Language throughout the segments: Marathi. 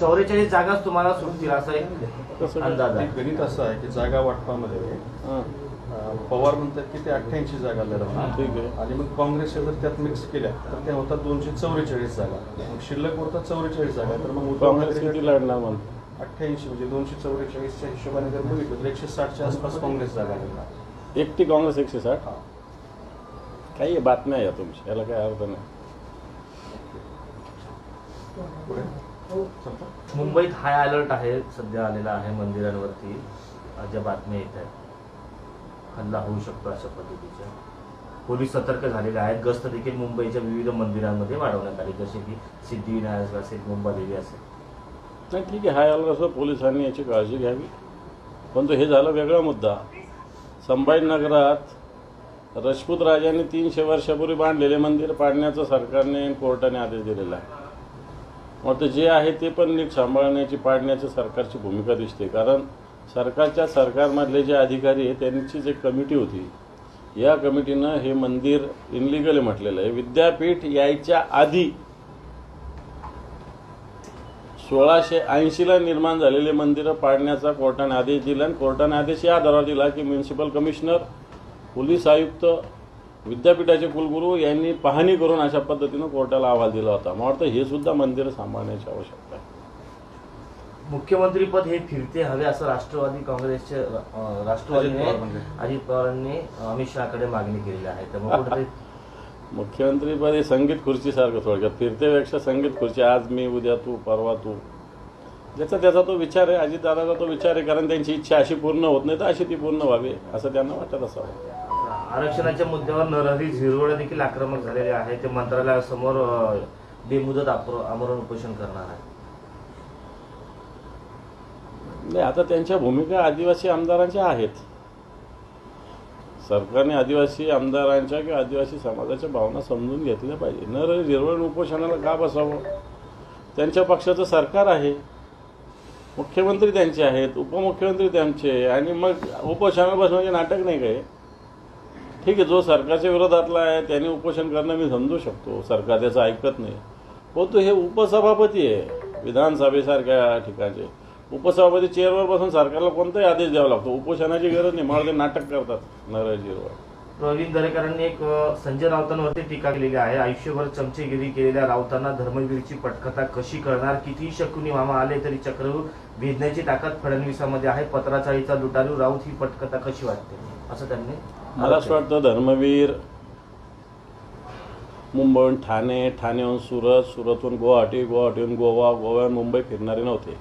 44 जागाच तुम्हाला सुटतील असा एक अंदाज आहे. गणित असं आहे की जागा वाटपामध्ये पवार म्हणतात की ते 88 जागा लढवणार. ठीक आहे. आणि मग काँग्रेस जर त्यात मिक्स केल्या तर त्या होतात 244 जागा. मग शिल्लक होतात 44 जागा. तर मग काँग्रेस किती लढणार म्हणून 88 म्हणजे 244च्या हिशोबाने जर बघितलं तर 160च्या आसपास काँग्रेस जागा लढणार. एकटी काँग्रेस 160. काही बातम्या आहे तुमची, याला काय अर्थ नाही. मुंबईत हाय अलर्ट आहे सध्या आलेला आहे. मंदिरांवरती ज्या बातम्या येत आहेत हल्ला होऊ शकतो अशा पद्धतीच्या. पोलीस सतर्क झालेले आहेत. गस्त देखील मुंबईच्या विविध मंदिरांमध्ये वाढवण्यात आली, जसे की सिद्धिविनायक असेल, मुंबादेवी असेल. नाही ठीक आहे, हाय अलर्ट असं पोलिसांनी याची काळजी घ्यावी. परंतु हे झाला वेगळा मुद्दा. संभाजीनगरात राजपूत राजांनी 300 वर्षापूर्वी बांधलेले मंदिर पाडण्याचा सरकारने कोर्टाने आदेश दिलेला आहे. मग जे आहे ते पण नीट सांभाळण्याची, पाडण्याची सरकारची भूमिका दिसते. कारण सरकारमधले जे अधिकारी आहेत त्यांचीच एक कमिटी होती. या कमिटीनं हे मंदिर इनलिगल म्हटलेलं आहे. विद्यापीठ यायच्या आधी 1680ला निर्माण झालेले मंदिरं पाडण्याचा कोर्टाने आदेश दिला. आणि कोर्टाने आदेश या आधारावर दिला की म्युन्सिपल कमिशनर, पोलीस आयुक्त, विद्यापीठाचे कुलगुरू यांनी पाहणी करून अशा पद्धतीनं कोर्टाला अहवाल दिला होता. मला वाटतं हे सुद्धा मंदिरं सांभाळण्याची आवश्यकता आहे. मुख्यमंत्रीपद हे फिरते हवे असं राष्ट्रवादी काँग्रेसचे राष्ट्रवादीने अजित पवारांनी अमित शहाकडे मागणी केलेली आहे. त्यामुळे कुठेतरी मुख्यमंत्रीपद हे संगीत खुर्चीसारखं थोडक्यात. फिरतेपेक्षा संगीत खुर्ची, आज मी उद्या तू परवा तू, ज्याचा त्याचा तो विचार आहे. अजितदादाचा तो विचार आहे. कारण त्यांची इच्छा अशी पूर्ण होत नाही तर अशी ती पूर्ण व्हावी असं त्यांना वाटत असावं. आरक्षणाच्या मुद्द्यावर नरहरी झिरवळ देखील आक्रमक झालेले आहे. ते मंत्रालयासमोर बेमुदत आमरण उपोषण करणार आहे. नाही, आता त्यांच्या भूमिका आदिवासी आमदारांच्या आहेत. सरकारने आदिवासी आमदारांच्या किंवा आदिवासी समाजाच्या भावना समजून घेतल्या पाहिजे. नरहरी झिरवळ उपोषणाला का बसावं? त्यांच्या पक्षाचं सरकार आहे, मुख्यमंत्री त्यांचे आहेत, उपमुख्यमंत्री त्यांचे, आणि मग उपोषणाला बसण्याचे नाटक नाही काय. ठीक आहे, जो सरकारच्या विरोधातला आहे त्यांनी उपोषण करणं मी समजू शकतो. सरकार त्याचं ऐकत नाही. परंतु हे उपसभापती आहे विधानसभेसारख्या ठिकाणचे. उपसभापती चेअरवर बसून सरकारला कोणताही आदेश द्यावा लागतो. उपोषणाची गरज नाही. मला ते नाटक करतात नरहरी झिरवळ. प्रवीण दरेकरांनी एक संजय राऊतांवरती टीका केलेली आहे. आयुष्यभर चमचेगिरी केलेल्या राऊतांना धर्मवीरची पटकथा कशी कळणार? कितीही शकुनी मामा आले तरी चक्रव्यूह भेदण्याची ताकद फडणवीसांमध्ये आहे. पत्राचाळीचा लुटारू राऊत ही पटकथा कशी वाटते असं त्यांनी. मला असं वाटतं धर्मवीर मुंबईहून ठाणे, ठाण्याहून सुरत, सुरतहून गुवाहाटी, गुवाहाटीहून गोवा, गोव्याहून मुंबई फिरणारे नव्हते.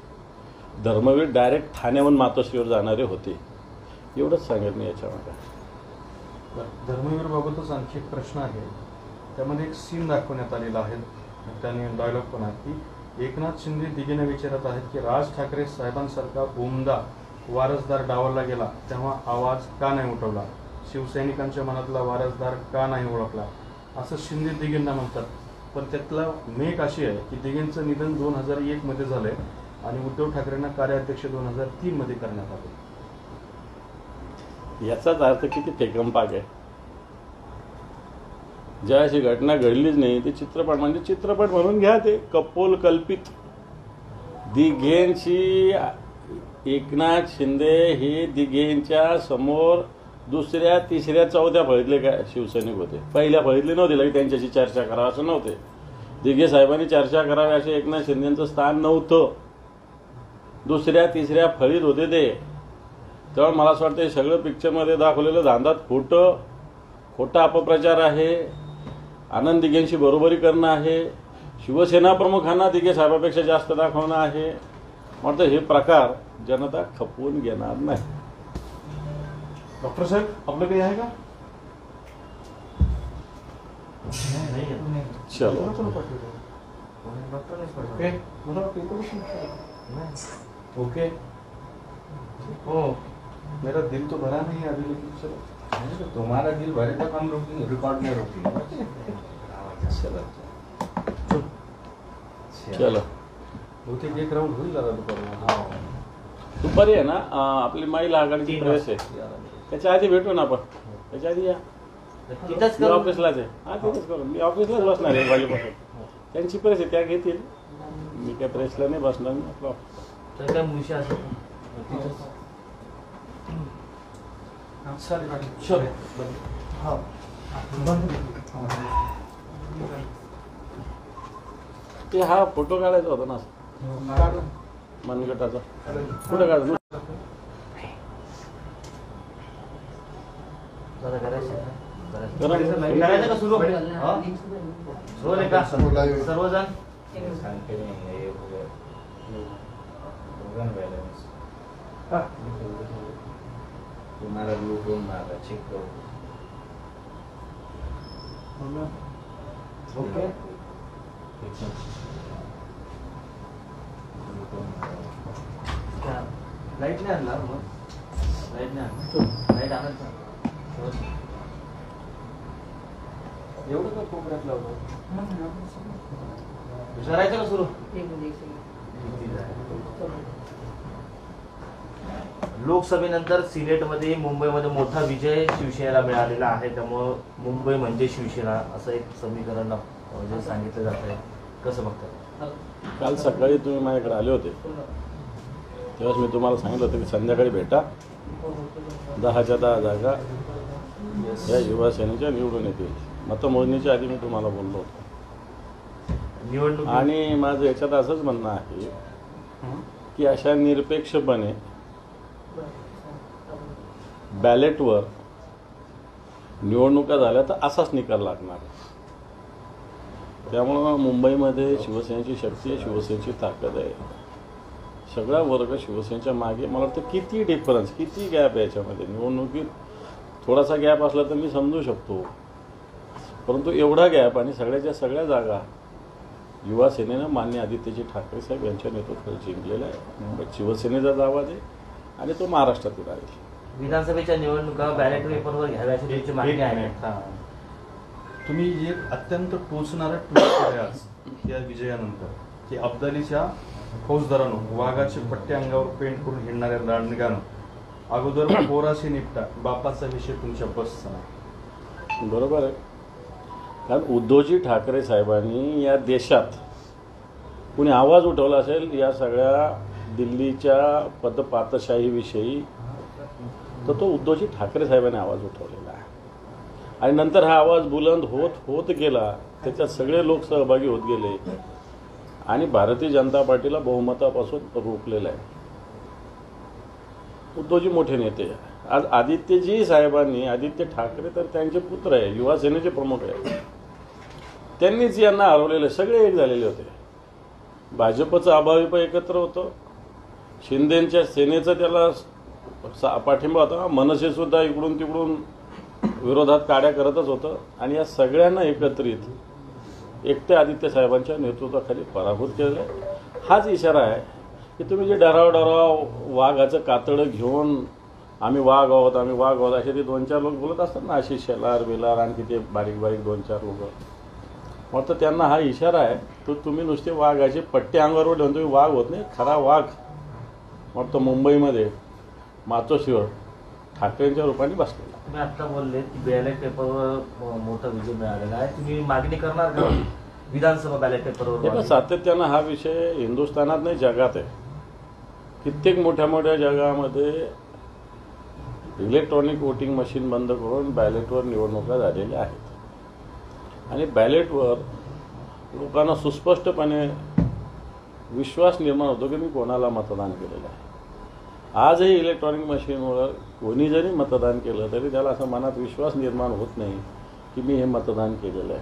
धर्मवीर डायरेक्ट ठाण्याहून मातोश्रीवर जाणारे होते. एवढंच सांगेल मी याच्यामध्ये. धर्मवीर बाबतच आणखी एक प्रश्न आहे. त्यामध्ये एक सीन दाखवण्यात आलेला आहे. त्यांनी डायलॉग पण आहे की एकनाथ शिंदे दिगेने विचारत आहेत की राज ठाकरे साहेबांसारखा उमदा वारसदार डावलला गेला तेव्हा आवाज का नाही उठवला? शिवसैनिकांच्या मनातला वारसदार का नाही ओळखला? असं शिंदे दिगेंना म्हणतात. पण त्यातला मेक अशी आहे की दिगेंचं निधन 2001 मध्ये झालंय आणि उद्धव ठाकरेंना कार्याध्यक्ष 2003 मध्ये करण्यात आले. याचाच अर्थ किती टेकमपाक आहे. ज्या अशी घटना घडलीच नाही ते चित्रपट म्हणजे चित्रपट म्हणून घ्या. ते कपोल कल्पित. दिघेंची एकनाथ शिंदे हे दिघेंच्या समोर दुसऱ्या, तिसऱ्या, चौथ्या फळीतले काय शिवसैनिक होते. पहिल्या फळीतले नव्हते. लगे त्यांच्याशी चर्चा करावं असं नव्हते. दिघे साहेबांनी चर्चा करावी असे एकनाथ शिंदेचं स्थान नव्हतं. दुसऱ्या, तिसऱ्या फळीत होते ते. तेव्हा मला असं वाटतं हे सगळं पिक्चरमध्ये दाखवलेलं धांदात खोटा अपप्रचार आहे. आनंद दिघेंशी बरोबरी करणं आहे. शिवसेना प्रमुखांना दिघे साहेबापेक्षा जास्त दाखवणं आहे. म्हणतो हे प्रकार जनता खपवून घेणार नाही. डॉक्टर साहेब आपलं काही आहे का? चलो ओके. हो, मेरा दिल तो भरा नहीं अभी, लेकिन चलो तुम्हारा दिल भरे तक हम रिकॉर्ड में रोकेंगे. चलो बहुतेक एक राऊंड होईल दादा दुपारला. दुपारी आहे ना आपली महिला आघाडीची प्रेस आहे. त्याच्या आधी भेटू ना आपण. त्याच्या आधी या. मी ऑफिसलाच आहे. हा तिथेच करू. मी ऑफिसलाच बसणार आहे 1 वाजेपासून. त्यांची प्रेस आहे, त्या घेतील. मी काय प्रेसला नाही बसणार मी आपला तर काय विषय असेल ते हा फोटो काढायचा होता ना मनगटाचा कुठं काढ करायचं का सुरू सुरू का सर्वजण तुम्हारा लोग मारा चेक करो ओके लाईट नाही आणला मग लाईट नाही आणला लाईट आणायचं एवढं का कोपऱ्यात लावलं विचारायचं का सुरू लोकसभेनंतर सिनेटमध्ये मुंबईमध्ये मोठा विजय शिवसेनेला मिळालेला आहे. त्यामुळं मुंबई म्हणजे शिवसेना असं एक समीकरण म्हणजे सांगितलं जात आहे. कसं बघताय? काल सकाळी तुम्ही माझ्याकडे आले होते तेव्हाच मी तुम्हाला सांगितलं होतं की संध्याकाळी भेटा 10च्या 10 जागा या युवासेनेच्या निवडून येतील. मतमोजणीच्या आधी मी तुम्हाला बोललो होतो. निवडणूक आणि माझं याच्यात असंच म्हणणं आहे की अशा निरपेक्षपणे बॅलेटवर निवडणुका झाल्या तर असाच निकाल लागणार. त्यामुळं मुंबईमध्ये शिवसेनेची शक्ती आहे, शिवसेनेची ताकद आहे. सगळा वर्ग शिवसेनेच्या मागे. मला वाटतं किती डिफरन्स किती गॅप आहे याच्यामध्ये. निवडणुकीत थोडासा गॅप असला तर मी समजू शकतो, परंतु एवढा गॅप आणि सगळ्याच्या सगळ्या जागा युवा सेनेनं मान्य आदित्यजी ठाकरे साहेब यांच्या नेतृत्वात जिंकलेला आहे. शिवसेनेचाच आवाज आहे आणि तो महाराष्ट्रातील आहे. विधानसभेच्या निवडणुका बॅलेट पेपरवर घ्याव्या अशी त्यांची मागणी आहे. तुम्ही एक अत्यंत टोचणारं ट्विट केलं आज या विजयानंतर की अब्दालीच्या फौजदारांनो वाघाचे पट्टे अंगावर पेंट करून हिंडणाऱ्या रांडगानं अगोदर पोराशी निपटा, बापाचा विषय तुमच्या बसचा नाही. बरोबर आहे. कारण उद्धवजी ठाकरे साहेबांनी या देशात कुणी आवाज उठवला असेल या सगळ्या दिल्लीच्या पदपातशाहीविषयी तर तो उद्धवजी ठाकरे साहेबांनी आवाज उठवलेला आहे. आणि नंतर हा आवाज बुलंद होत गेला, त्याच्यात सगळे लोक सहभागी होत गेले आणि भारतीय जनता पार्टीला बहुमतापासून रोखलेलं आहे. उद्धवजी मोठे नेते. आज आदित्यजी साहेबांनी, आदित्य ठाकरे तर त्यांचे पुत्र आहे, युवा सेनेचे प्रमुख आहे, त्यांनीच यांना हरवलेले. सगळे एक झालेले होते. भाजपचं अभाविप एकत्र होतं, शिंदेच्या सेनेचं त्याला पाठिंबा होता, मनसेसुद्धा इकडून तिकडून विरोधात काड्या करतच होतं आणि या सगळ्यांना एकत्रित एकट्या आदित्य साहेबांच्या नेतृत्वाखाली पराभूत केलेलं आहे. हाच इशारा आहे की तुम्ही जे डराव वाघाचं कातडं घेऊन आम्ही वाघ आहोत असे ते 2-4 लोक बोलत असतात ना, आशिष शेलार बेलार आणखी ते बारीक 2-4 लोक. मग तर त्यांना हा इशारा आहे तो तुम्ही नुसते वाघाचे पट्टे अंगावर ठेवून तुम्ही वाघ होत नाही. खरा वाघ मग तो मुंबईमध्ये मातोश्रीवर ठाकरेंच्या रूपाने बसलेला. तुम्ही आता बोलले की बॅलेट पेपरवर मोठा विजय मिळालेला आहे. तुम्ही मागणी करणार का विधानसभा बॅलेट पेपरवर? सातत्यानं हा विषय हिंदुस्थानात नाही जगात आहे. कित्येक मोठ्या मोठ्या जगामध्ये इलेक्ट्रॉनिक वोटिंग मशीन बंद करून बॅलेटवर निवडणुका झालेल्या आहेत आणि बॅलेटवर लोकांना सुस्पष्टपणे विश्वास निर्माण होतो की मी कोणाला मतदान केलेलं आहे. आजही इलेक्ट्रॉनिक मशीनवर कोणी जरी मतदान केलं तरी त्याला असं मनात विश्वास निर्माण होत नाही की मी हे मतदान केलेलं आहे.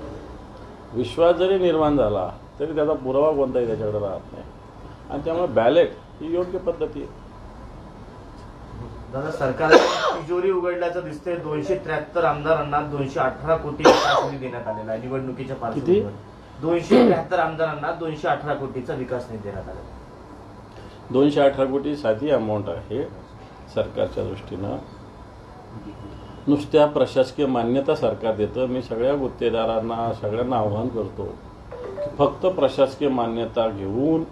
विश्वास जरी निर्माण झाला तरी त्याचा पुरावा कोणताही त्याच्याकडे राहत नाही आणि त्यामुळे बॅलेट ही योग्य पद्धती आहे. दादा, सरकारने तिजोरी उघडल्याचं दिसतंय. 273 आमदारांना 218 कोटी विकास निधी देण्यात आलेला आहे. निवडणुकीच्या पार्श्वभूमीवर 273 आमदारांना 218 कोटीचा विकास निधी देण्यात आलेला आहे. 218 कोटी साधी अमाऊंट आहे सरकारच्या दृष्टीनं. नुसत्या प्रशासकीय मान्यता सरकार देतं. मी सगळ्या गुत्तेदारांना सगळ्यांना आवाहन करतो की फक्त प्रशासकीय मान्यता घेऊन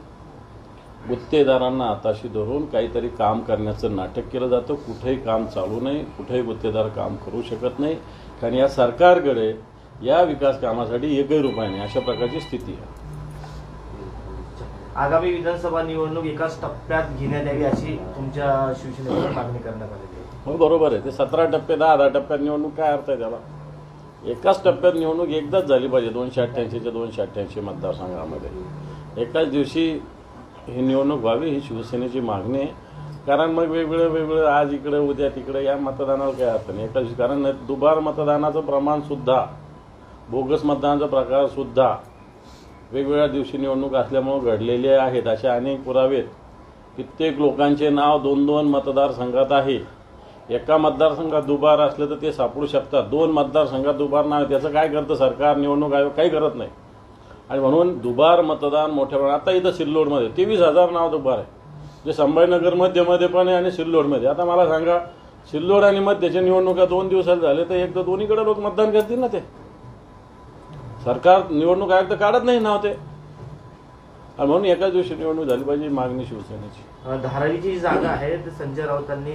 गुत्तेदारांना हाताशी धरून काहीतरी काम करण्याचं नाटक केलं जातं. कुठेही काम चालू नाही, कुठेही गुत्तेदार काम करू शकत नाही, कारण या सरकारकडे या विकास कामासाठी एकही रुपया नाही, अशा प्रकारची स्थिती आहे. आगामी विधानसभा निवडणूक एकाच टप्प्यात घेण्यात यावी अशी तुमच्या शिवसेनेकडून मागणी करण्यात आलेली आहे. मग बरोबर आहे. ते 17 टप्पे 10 टप्प्यात निवडणूक काय अर्थ आहे त्याला? एकाच टप्प्यात निवडणूक एकदाच झाली पाहिजे 288च्या 288 मतदारसंघामध्ये एकाच दिवशी ही निवडणूक व्हावी ही शिवसेनेची मागणी आहे. कारण मग वेगवेगळं आज इकडे उद्या तिकडे या मतदानाला काय अर्थ नाही एकाच दिवशी. कारण दुबार मतदानाचं प्रमाण सुद्धा बोगस मतदानाचा प्रकार सुद्धा वेगवेगळ्या दिवशी निवडणूक असल्यामुळे घडलेले आहेत. असे अनेक पुरावे आहेत. कित्येक लोकांचे नाव 2-2 मतदारसंघात आहे. एका मतदारसंघात दुबार असलं तर ते सापडू शकतात. 2 मतदारसंघात दुबार नाव त्याचं काय करतं सरकार? निवडणूक आयोग काही करत नाही. आणि म्हणून दुबार मतदान मोठ्या प्रमाणात आता इथं सिल्लोडमध्ये 23,000 नाव दुबार आहे. जे संभाजीनगर मध्यमध्ये पण आहे आणि सिल्लोडमध्ये. आता मला सांगा सिल्लोड आणि मध्यच्या निवडणुका 2 दिवसात झाले तर एकदा दोन्हीकडे लोक मतदान करतील ना? ते सरकार निवडणूक आयोग तर काढत नाही नाव ते. आणि म्हणून एकाच दिवशी निवडणूक झाली पाहिजे मागणी शिवसेनेची. धारावीची जी जागा आहे ते संजय राऊतांनी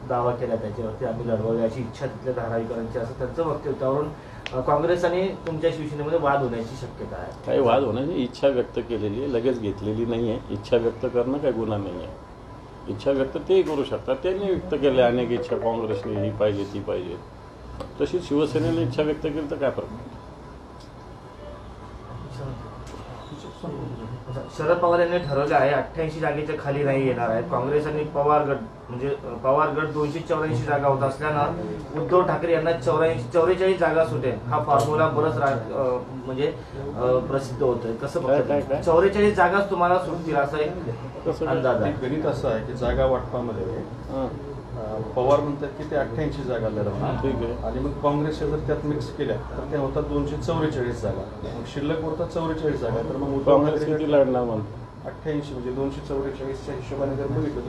दावा केला त्याच्यावरती आम्ही लढवावी अशी इच्छा तिथल्या धारावीकरांची असं त्यांचं वक्तव्य. त्यावरून काँग्रेस आणि तुमच्या शिवसेनेमध्ये वाद होण्याची शक्यता आहे. काही वाद होण्याची इच्छा व्यक्त केलेली आहे लगेच घेतलेली नाही आहे. इच्छा व्यक्त करणं काही गुन्हा नाही आहे. इच्छा व्यक्त तेही करू शकतात. त्यांनी व्यक्त केल्या अनेक इच्छा काँग्रेसने ही पाहिजे ती पाहिजे. तशीच शिवसेनेने इच्छा व्यक्त केली तर काय फरक नाही. शरद पवार यांनी ठरवलं आहे 88 जागेच्या खाली नाही येणार आहेत. काँग्रेस आणि पवार गट म्हणजे पवार गट 284 जागा होत असल्यानं उद्धव ठाकरे यांना 44 जागा सुटेल हा फॉर्म्युला बरंच म्हणजे प्रसिद्ध होतोय. कसं बघताय? 44 जागाच तुम्हाला सुटतील असा एक अंदाज आहे. गणित असं आहे की जागा वाटपामध्ये पवार म्हणतात की ते 88 जागा लढवणार. ठीक आहे. आणि मग काँग्रेसच्या जर त्यात मिक्स केल्या तर त्या होतात 244 जागा. मग शिल्लक होतात 44 जागा. तर मग काँग्रेस किती लढणार म्हणतो? 88 म्हणजे 244च्या हिशोबाने जर बघितलं